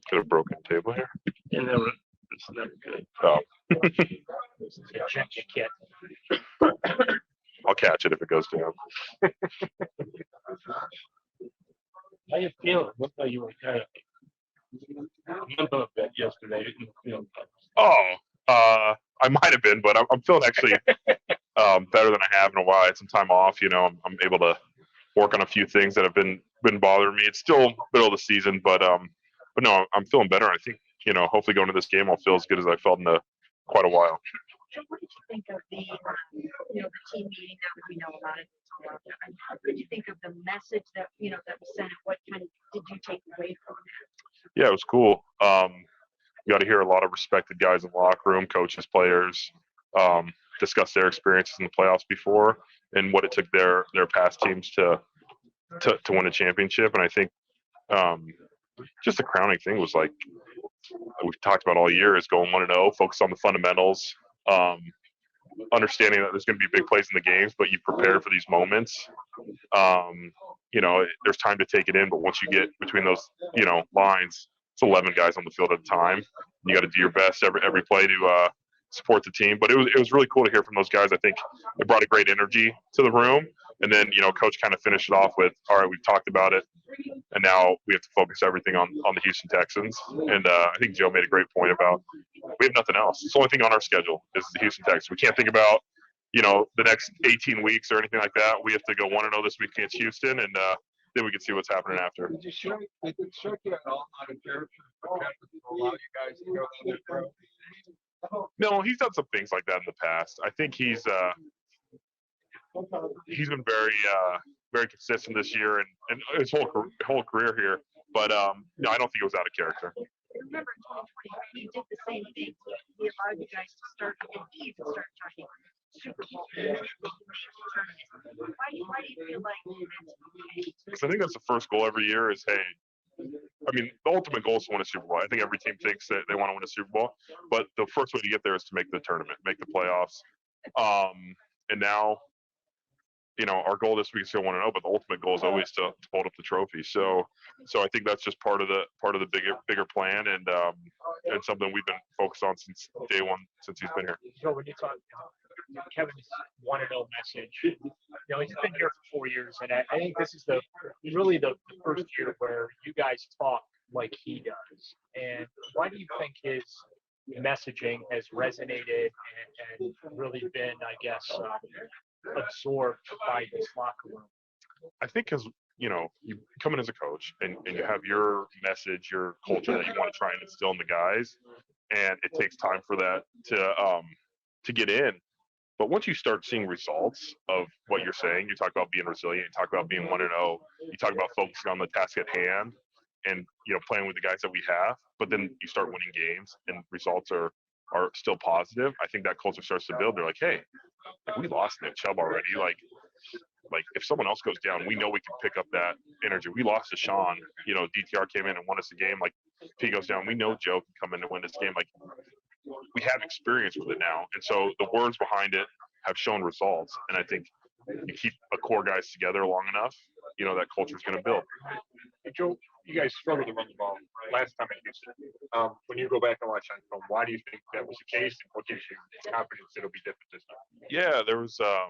Could have broken the table here. And then it's never good. Oh, You can't. I'll catch it if it goes down. How you feeling? Looked like you were kind of limp a bit yesterday. Didn't feel Oh, I might have been, but I'm feeling actually better than I have in a while. I had some time off. I'm able to work on a few things that have been bothering me. It's still middle of the season, but no, I'm feeling better. I think hopefully going to this game, I'll feel as good as I felt in quite a while. So what did you think of the the team meeting now that we know about it? What did you think of the message that that was sent? What kind of did you take away from that? Yeah, it was cool. You got to hear a lot of respected guys in the locker room, coaches, players, discuss their experiences in the playoffs before and what it took their past teams to win a championship. And I think just the crowning thing was like we've talked about all year is going 1-0, focus on the fundamentals, understanding that there's going to be big plays in the games, but you prepare for these moments. There's time to take it in, but once you get between those, lines, it's 11 guys on the field at a time. You got to do your best every play to support the team. But it was really cool to hear from those guys. I think it brought a great energy to the room. And then, coach kind of finished it off with, all right, we've talked about it, and now we have to focus everything on the Houston Texans. And I think Joe made a great point about we have nothing else. It's the only thing on our schedule is the Houston Texans. We can't think about, the next 18 weeks or anything like that. We have to go 1-0 this week against Houston, and then we can see what's happening after. Did it show you at all how the character for Kevin to allow you guys to go down that road? No, he's done some things like that in the past. I think he's been very consistent this year and his whole career here. But no, I don't think it was out of character. Remember in 2020, he did the same thing. He allowed you guys to start, and he even started talking Super Bowl. Why do you feel like that's okay? Because I think that's the first goal every year is, hey, I mean, the ultimate goal is to win a Super Bowl. I think every team thinks that they want to win a Super Bowl, but the first way to get there is to make the tournament, make the playoffs. And now, our goal this week is to 1-0, but the ultimate goal is always to hold up the trophy. So I think that's just part of the bigger plan and something we've been focused on since day one, since he's been here. So when you talk Kevin's 1-0 message, he's been here for 4 years, and I think this is really the first year where you guys talk like he does. And why do you think his messaging has resonated and really been, I guess, absorbed by this locker room? I think because you come in as a coach and you have your message, your culture that you want to try and instill in the guys, and it takes time for that to get in. But once you start seeing results of what you're saying, you talk about being resilient, you talk about being 1-0, you talk about focusing on the task at hand, and playing with the guys that we have. But then you start winning games and results are still positive. I think that culture starts to build. They're like, hey, we lost Nick Chubb already. Like if someone else goes down, we know we can pick up that energy. We lost to Sean. DTR came in and won us a game. Like if he goes down, we know Joe can come in and win this game. Like we have experience with it now, and so the words behind it have shown results. And I think you keep a core guys together long enough, that culture is going to build. Hey, Joe, you guys struggled to run the ball last time in Houston. When you go back and watch on film, why do you think that was the case, and what gives you confidence it'll be different this time? Yeah, there was, I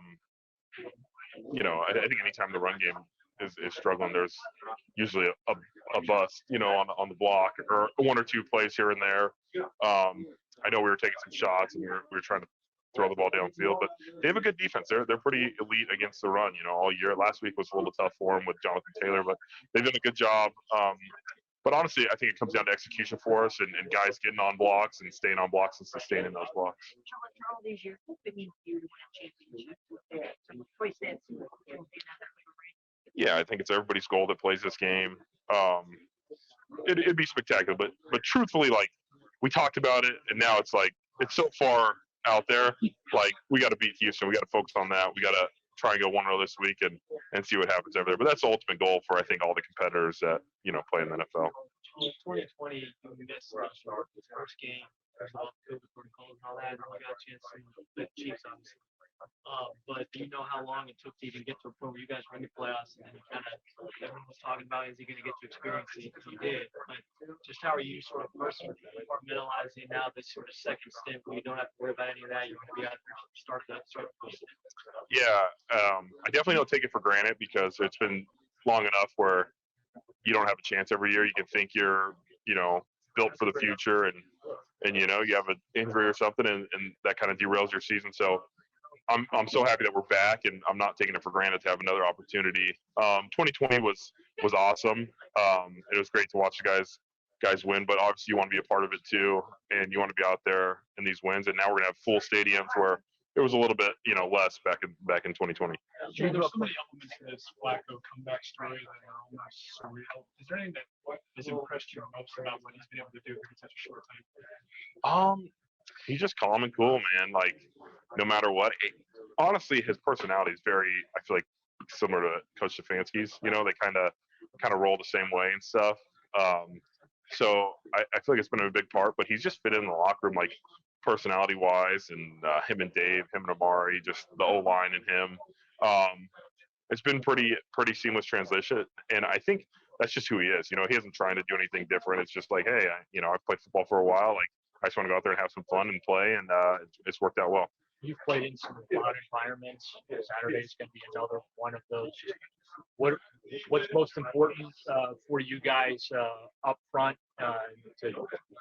think anytime the run game is struggling, there's usually a bust, on the block or one or two plays here and there. I know we were taking some shots and we were trying to throw the ball downfield, but they have a good defense. They're pretty elite against the run, all year. Last week was a little tough for them with Jonathan Taylor, but they've done a good job. But honestly, I think it comes down to execution for us and guys getting on blocks and staying on blocks and sustaining those blocks. After all these years, what it means for you to win a championship? So twice that Super Bowl, Yeah, I think it's everybody's goal that plays this game. It'd be spectacular, but truthfully, like we talked about it, and now it's like it's so far out there. Like we got to beat Houston. We got to focus on that. We got to try and go 1-0 this week and see what happens over there. But that's the ultimate goal for I think all the competitors that play in the NFL. In 2020, you missed the first game. There's a lot of COVID protocols and all that. And we got a chance to the Chiefs, obviously. But do you know how long it took to even get to a point where you guys were in the playoffs and then you kind of everyone was talking about is he going to get to experience it? He did, but just how are you sort of personally mentalizing now this sort of second stint where you don't have to worry about any of that? You're going to be out there to start that stint. Yeah, I definitely don't take it for granted because it's been long enough where you don't have a chance every year. You can think you're, built for the future, and you have an injury or something, and that kind of derails your season. So I'm so happy that we're back, and I'm not taking it for granted to have another opportunity. 2020 was awesome. It was great to watch the guys win, but obviously you want to be a part of it too, and you want to be out there in these wins. And now we're gonna have full stadiums where it was a little bit less back in 2020. Sure, there's so many elements to this Flacco comeback story that are almost surreal. Is there anything that has impressed you most about what he's been able to do in such a short time? He's just calm and cool, man. Like, no matter what. Honestly, his personality is very, I feel like, similar to Coach Stefanski's. They kind of roll the same way and stuff. So I feel like it's been a big part, but he's just fit in the locker room, like, personality-wise, and him and Dave, him and Amari, just the O-line and him. It's been pretty seamless transition, and I think that's just who he is. He isn't trying to do anything different. It's just like, hey, I've played football for a while. Like, I just want to go out there and have some fun and play, and it's worked out well. You've played in some loud environments. Saturday's going to be another one of those. What's most important for you guys up front to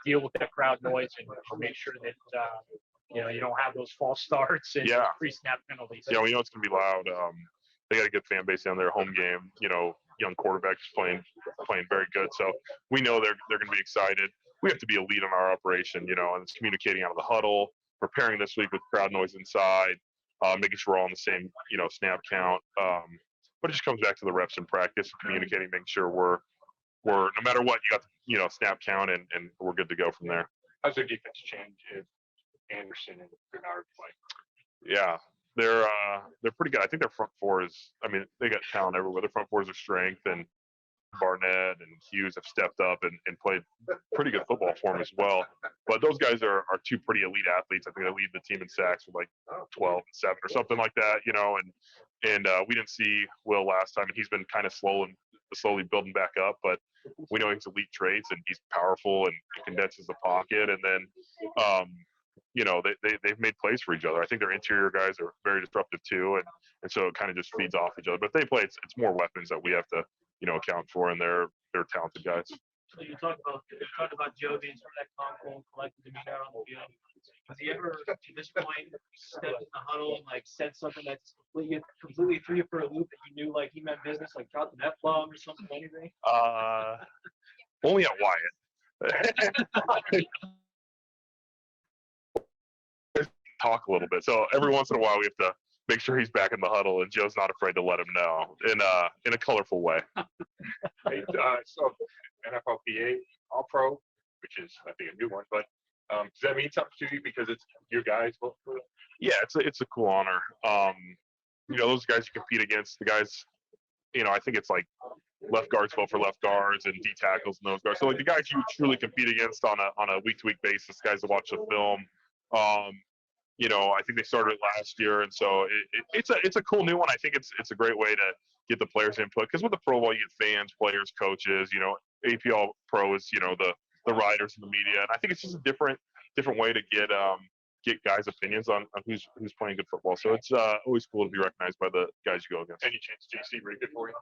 deal with that crowd noise and make sure that you don't have those false starts and pre-snap penalties? Yeah, we know it's going to be loud. They got a good fan base down there. Home game, young quarterbacks playing very good. So we know they're going to be excited. We have to be a lead on our operation, and it's communicating out of the huddle, preparing this week with crowd noise inside, making sure we're all on the same, snap count. But it just comes back to the reps in practice, communicating, making sure we're no matter what, you got the, snap count, and we're good to go from there. How's their defense change if Anderson and Bernard play? Yeah, they're pretty good. I think their front four is, they got talent everywhere. Their front four is a strength, and Barnett and Hughes have stepped up and played pretty good football for them as well. But those guys are two pretty elite athletes. I think they lead the team in sacks with like 12 and 7 or something like that, and we didn't see Will last time, and he's been kind of slowly building back up, but we know he's elite traits, and he's powerful and condenses the pocket. And then, they've made plays for each other. I think their interior guys are very disruptive too, and so it kind of just feeds off each other. But if they play, it's more weapons that we have to account for, and they're talented guys. So you talked about Joe being sort of that calm, cool, collected demeanor on the field. Has he ever, to this point, stepped in the huddle and said something that's completely threw you for a loop that you knew he meant business, like dropped an F-bomb or something, anything? Only at Wyatt. Talk a little bit. So every once in a while we have to make sure he's back in the huddle, and Joe's not afraid to let him know in a colorful way. Hey, so NFLPA All-Pro, which is I think a new one, but does that mean something to you because it's your guys? Yeah, it's a cool honor. Those guys you compete against, the guys, I think it's like left guards vote for left guards and D tackles and those guys. So the guys you truly compete against on a week-to-week basis, guys that watch the film. I think they started it last year, and so it's a cool new one. I think it's a great way to get the players' input, because with the Pro Bowl you get fans, players, coaches. APL Pro is the writers and the media, and I think it's just a different way to get guys' opinions on who's playing good football. So it's always cool to be recognized by the guys you go against. Any chance JC really good for you?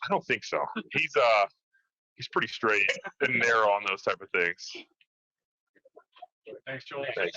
I don't think so. He's pretty straight and narrow on those type of things. Thanks, Joel. Thanks.